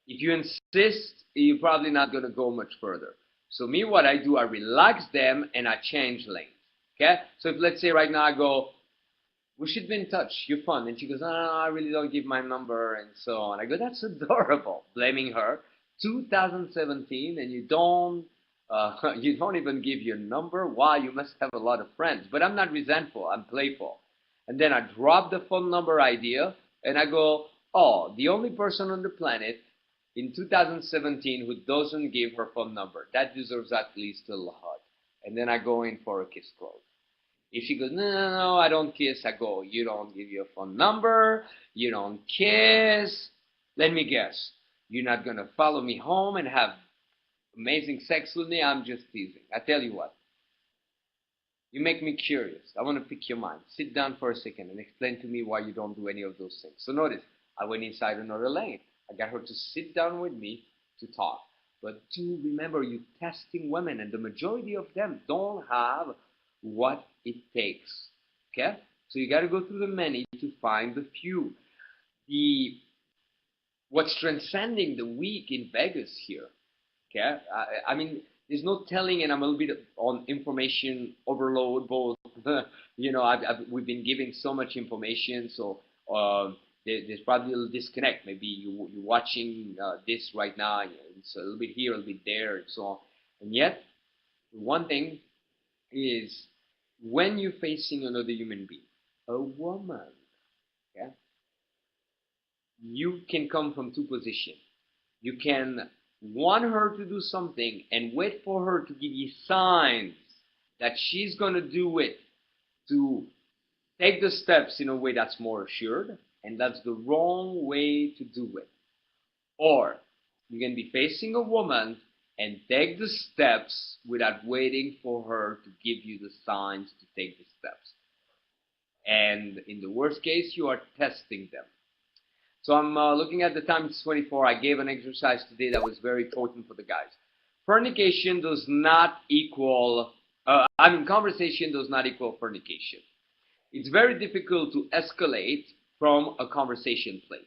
if you insist, you're probably not going to go much further. So me, what I do, I relax them and I change lanes. Okay? So if let's say right now I go, we should be in touch, you're fun. And she goes, I really don't give my number and so on. I go, that's adorable. Blaming her. 2017 and you don't even give your number. Why? You must have a lot of friends. But I'm not resentful. I'm playful. And then I drop the phone number idea and I go, Oh, the only person on the planet in 2017 who doesn't give her phone number. That deserves at least a little hug. And then I go in for a kiss close. If she goes, no, no, no, I don't kiss, I go, you don't give your phone number, you don't kiss. Let me guess. You're not going to follow me home and have amazing sex with me? I'm just teasing. I tell you what. You make me curious. I want to pick your mind. Sit down for a second and explain to me why you don't do any of those things. So notice, I went inside another lane. I got her to sit down with me to talk. But do remember, you're testing women, and the majority of them don't have what it takes. Okay? So you got to go through the many to find the few. What's transcending the week in Vegas here? Okay, I mean, there's no telling, and I'm a little bit on information overload. Both, we've been giving so much information, so there's probably a little disconnect. Maybe you're watching this right now, it's a little bit here, a little bit there, and so on. And yet, one thing is when you're facing another human being, a woman, okay, you can come from two positions. You can want her to do something and wait for her to give you signs that she's going to do it, to take the steps in a way that's more assured, and that's the wrong way to do it. Or you can be facing a woman and take the steps without waiting for her to give you the signs to take the steps. And in the worst case, you are testing them. So I'm looking at the time, it's 24. I gave an exercise today that was very important for the guys. Fornication does not equal, conversation does not equal fornication. It's very difficult to escalate from a conversation place.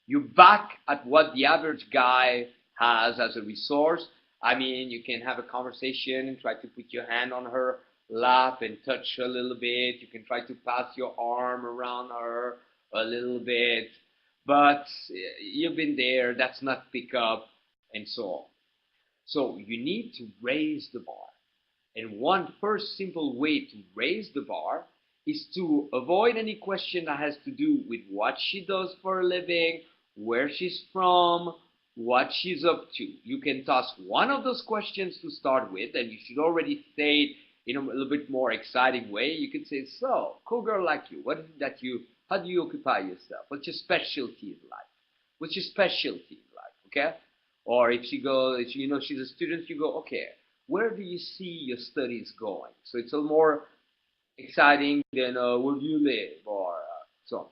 You back at what the average guy has as a resource. I mean, you can have a conversation and try to put your hand on her lap and touch her a little bit. You can try to pass your arm around her a little bit. But you've been there, that's not pick up, and so on. So you need to raise the bar. And one first simple way to raise the bar is to avoid any question that has to do with what she does for a living, where she's from, what she's up to. You can toss one of those questions to start with, and you should already say it in a little bit more exciting way. You could say, so, cool girl like you, what is it that how do you occupy yourself? What's your specialty in life? What's your specialty in life, okay? Or if she's a student, you go, okay, where do you see your studies going? So it's a little more exciting than where do you live, or so on.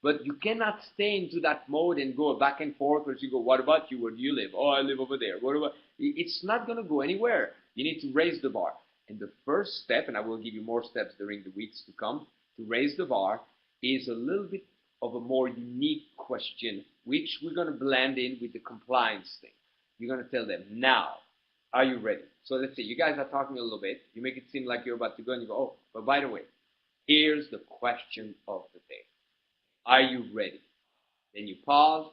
But you cannot stay into that mode and go back and forth, where you go, what about you? Where do you live? Oh, I live over there. What about? It's not going to go anywhere. You need to raise the bar. And the first step, and I will give you more steps during the weeks to come, to raise the bar, is a little bit of a more unique question, which we're going to blend in with the compliance thing. You're going to tell them, now, are you ready? So let's say you guys are talking a little bit. You make it seem like you're about to go, and you go, oh, but by the way, here's the question of the day. Are you ready? Then you pause,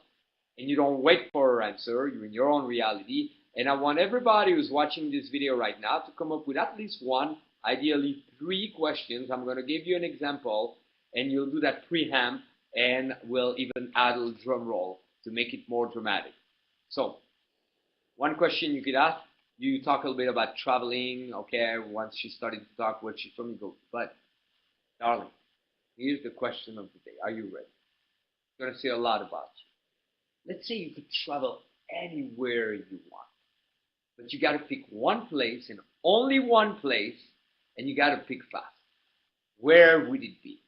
and you don't wait for her answer. You're in your own reality. And I want everybody who's watching this video right now to come up with at least one, ideally 3 questions. I'm going to give you an example, and you'll do that pre-hand, and we'll even add a drum roll to make it more dramatic. So, one question you could ask, you talk a little bit about traveling, okay, once she started to talk where she's from, you go, but, darling, here's the question of the day. Are you ready? I'm going to say a lot about you. Let's say you could travel anywhere you want, but you got to pick one place, and only one place, and you got to pick fast. Where would it be?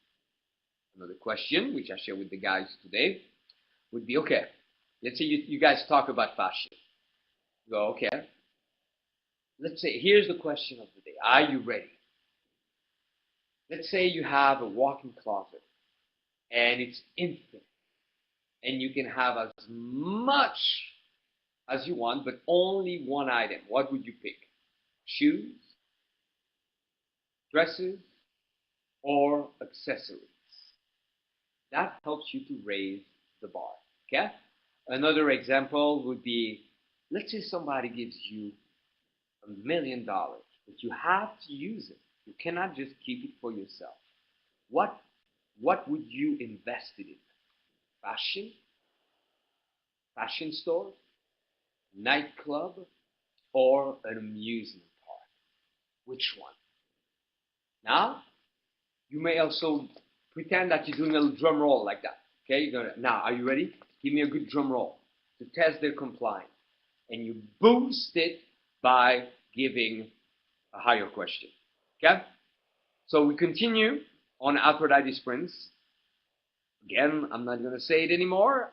Another question, which I share with the guys today, would be, okay, let's say you guys talk about fashion. You go, okay, let's say, here's the question of the day. Are you ready? Let's say you have a walk-in closet, and it's infinite, and you can have as much as you want, but only one item. What would you pick? Shoes, dresses, or accessories? That helps you to raise the bar, okay? Another example would be, let's say somebody gives you $1 million, but you have to use it. You cannot just keep it for yourself. What would you invest it in? Fashion, fashion store, nightclub, or an amusement park? Which one? Now, you may also pretend that you're doing a little drum roll like that. Okay, now, are you ready? Give me a good drum roll to test their compliance. And you boost it by giving a higher question. Okay? So we continue on Aphrodite sprints. Again, I'm not going to say it anymore.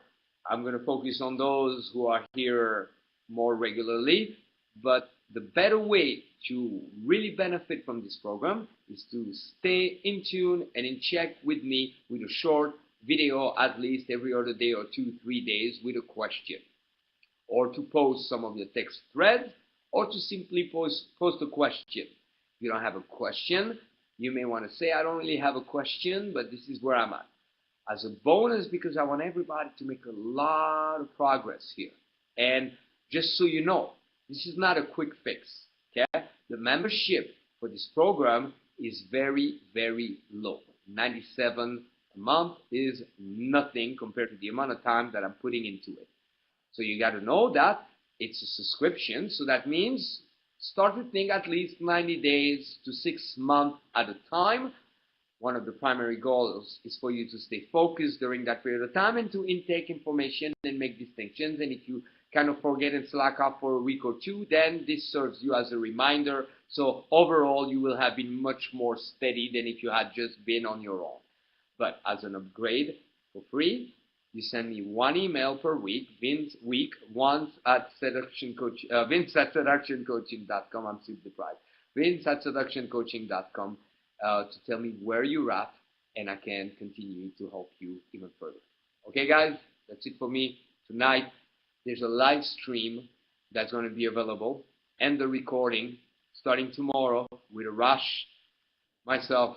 I'm going to focus on those who are here more regularly. But the better way to really benefit from this program is to stay in tune and in check with me with a short video at least every other day or 2-3 days with a question, or to post some of your text threads, or to simply post a question. If you don't have a question, you may want to say, I don't really have a question, but this is where I'm at. As a bonus, because I want everybody to make a lot of progress here. And just so you know, this is not a quick fix. Okay? The membership for this program is very, very low. 97 a month is nothing compared to the amount of time that I'm putting into it. So you got to know that it's a subscription. So that means start to think at least 90 days to 6 months at a time. One of the primary goals is for you to stay focused during that period of time and to intake information and make distinctions. And if you kind of forget and slack off for a week or two, then this serves you as a reminder. So overall, you will have been much more steady than if you had just been on your own. But as an upgrade for free, you send me one email per week, once at Vince at seductioncoaching.com. I'm super deprived. Vince at seductioncoaching.com to tell me where you're at, and I can continue to help you even further. Okay, guys, that's it for me tonight. There's a live stream that's going to be available, and the recording starting tomorrow with Rush, myself,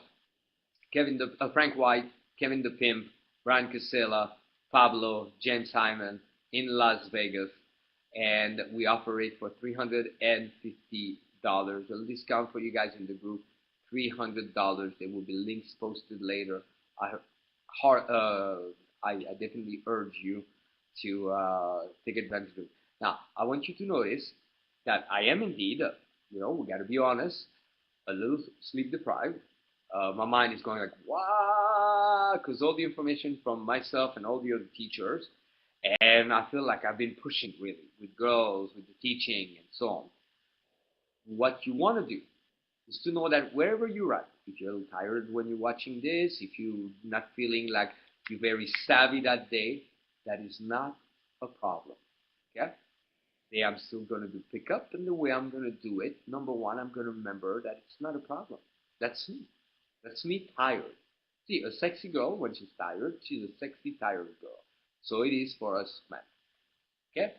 Frank White, Kevin the Pimp, Brian Casella, Pablo, Jen Simon in Las Vegas, and we offer it for $350. A little discount for you guys in the group, $300. There will be links posted later. I definitely urge you to take advantage of it. Now, I want you to notice that I am indeed, we got to be honest, a little sleep deprived. My mind is going like, wow, because all the information from myself and all the other teachers, and I feel like I've been pushing really with girls, with the teaching and so on. What you want to do is to know that wherever you're at, if you're a little tired when you're watching this, if you're not feeling like you're very savvy that day, that is not a problem. Okay? Today I'm still going to do pickup, and the way I'm going to do it, number one, I'm going to remember that it's not a problem. That's me. That's me tired. See, a sexy girl, when she's tired, she's a sexy, tired girl. So it is for us men. Okay?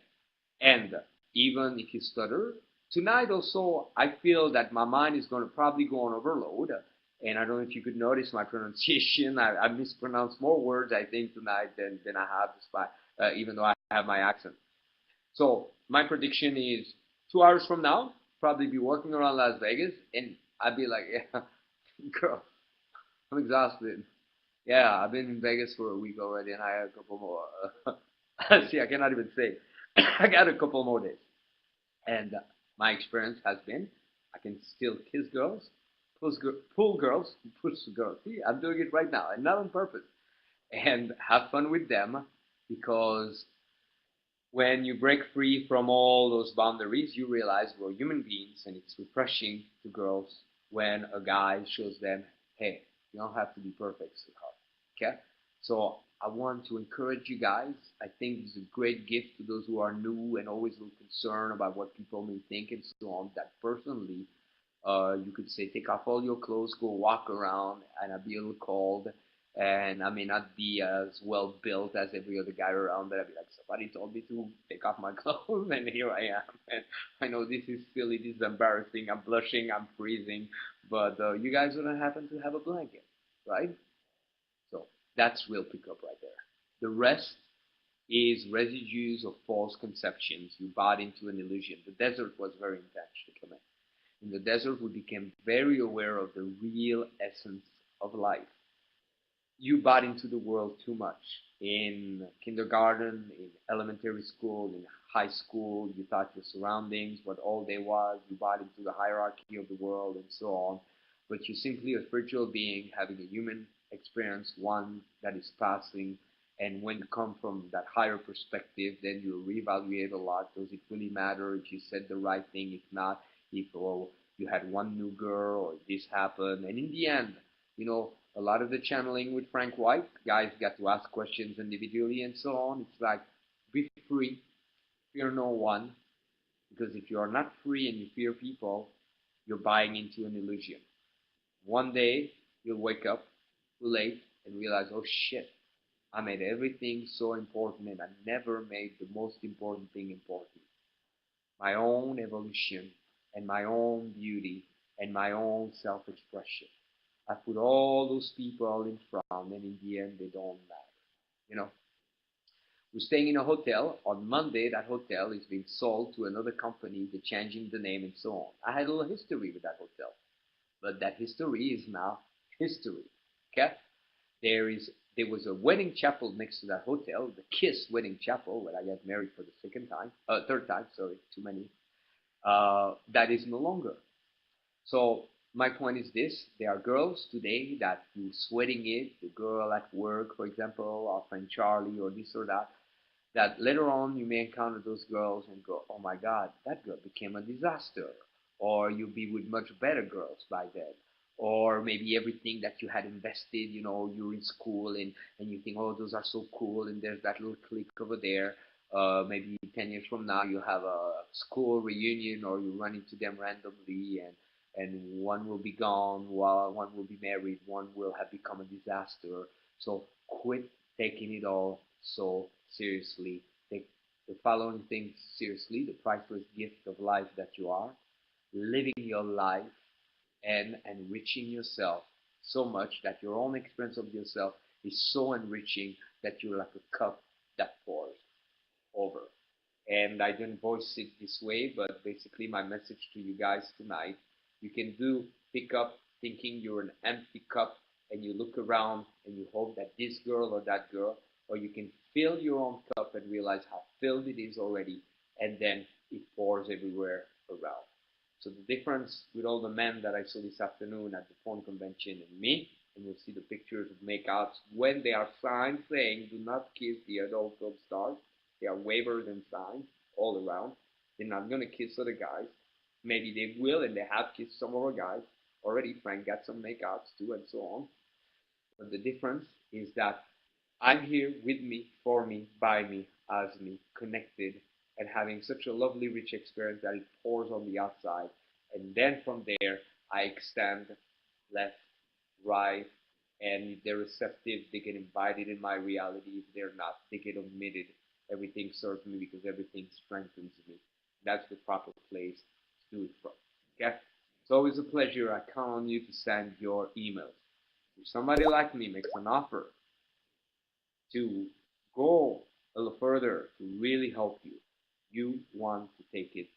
And even if you stutter, tonight also, I feel that my mind is going to probably go on overload. And I don't know if you could notice my pronunciation. I mispronounce more words, I think, tonight than I have, despite, even though I have my accent. So my prediction is 2 hours from now, probably be walking around Las Vegas, and I'd be like, yeah, girl, I'm exhausted. Yeah, I've been in Vegas for a week already, and I have a couple more. See, I cannot even say. I got a couple more days. And my experience has been I can still kiss girls, pull girls, push girls. See, I'm doing it right now, and not on purpose. And have fun with them, because when you break free from all those boundaries, you realize we're human beings, and it's refreshing to girls when a guy shows them, hey, you don't have to be perfect, sweetheart. Okay? So I want to encourage you guys. I think it's a great gift to those who are new and always a little concerned about what people may think and so on. That personally, you could say, take off all your clothes, go walk around, and I'd be a little cold, and I may not be as well built as every other guy around, but I'd be like, somebody told me to take off my clothes, and here I am. And I know this is silly, this is embarrassing, I'm blushing, I'm freezing, but you guys don't happen to have a blanket, right? So that's real pickup right there. The rest is residues of false conceptions. You bought into an illusion. The desert was very intense to come in. In the desert, we became very aware of the real essence of life. you bought into the world too much. In kindergarten, in elementary school, in high school, you thought your surroundings, what all they was, you bought into the hierarchy of the world and so on. But you're simply a spiritual being having a human experience, one that is passing. And when you come from that higher perspective, then you reevaluate a lot. Does it really matter if you said the right thing? If not, if oh, you had one new girl or this happened. And in the end, a lot of the channeling with Frank White, guys got to ask questions individually and so on. It's like, be free, fear no one, because if you are not free and you fear people, you're buying into an illusion. One day, you'll wake up too late and realize, oh shit, I made everything so important and I never made the most important thing important. My own evolution and my own beauty and my own self-expression. I put all those people in front, and in the end, they don't matter. You know, we're staying in a hotel. On Monday, that hotel is being sold to another company. They're changing the name and so on. I had a little history with that hotel, but that history is now history. Okay? There was a wedding chapel next to that hotel, the Kiss Wedding Chapel, where I got married for the third time. Sorry, too many. That is no longer. So my point is this: there are girls today that you sweating it, the girl at work, for example, our friend Charlie or this or that, that later on you may encounter those girls and go, oh my God, that girl became a disaster. Or you'll be with much better girls by then. Or maybe everything that you had invested, you're in school and you think, oh, those are so cool, and there's that little clique over there. Maybe 10 years from now, you have a school reunion or you run into them randomly, and one will be gone while one will be married, one will have become a disaster. So quit taking it all so seriously. Take the following things seriously: the priceless gift of life that you are, living your life and enriching yourself so much that your own experience of yourself is so enriching that you're like a cup that pours over. And I didn't voice it this way, but basically my message to you guys tonight: you can pick up thinking you're an empty cup and you look around and you hope that this girl or that girl, or you can fill your own cup and realize how filled it is already, and then it pours everywhere around. So the difference with all the men that I saw this afternoon at the phone convention and me, and you'll see the pictures of makeouts when there are signs saying do not kiss the adult film stars. There are waivers and signs all around. They're not going to kiss other guys. Maybe they will, and they have kissed some other guys already. Frank got some makeouts too, and so on. But the difference is that I'm here with me, for me, by me, as me, connected, and having such a lovely, rich experience that it pours on the outside. And then from there, I extend left, right, and if they're receptive, they get invited in my reality. If they're not, they get omitted. Everything serves me because everything strengthens me. That's the proper place to do it from. Okay? It's always a pleasure. I count on you to send your emails. If somebody like me makes an offer to go a little further to really help you, you want to take it.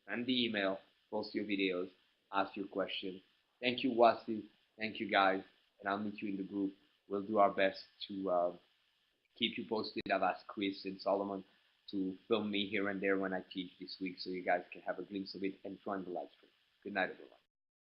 Send the email, post your videos, ask your question. Thank you, Wasi. Thank you, guys. And I'll meet you in the group. We'll do our best to keep you posted. I've asked Chris and Solomon to film me here and there when I teach this week so you guys can have a glimpse of it and join the live stream. Good night, everyone.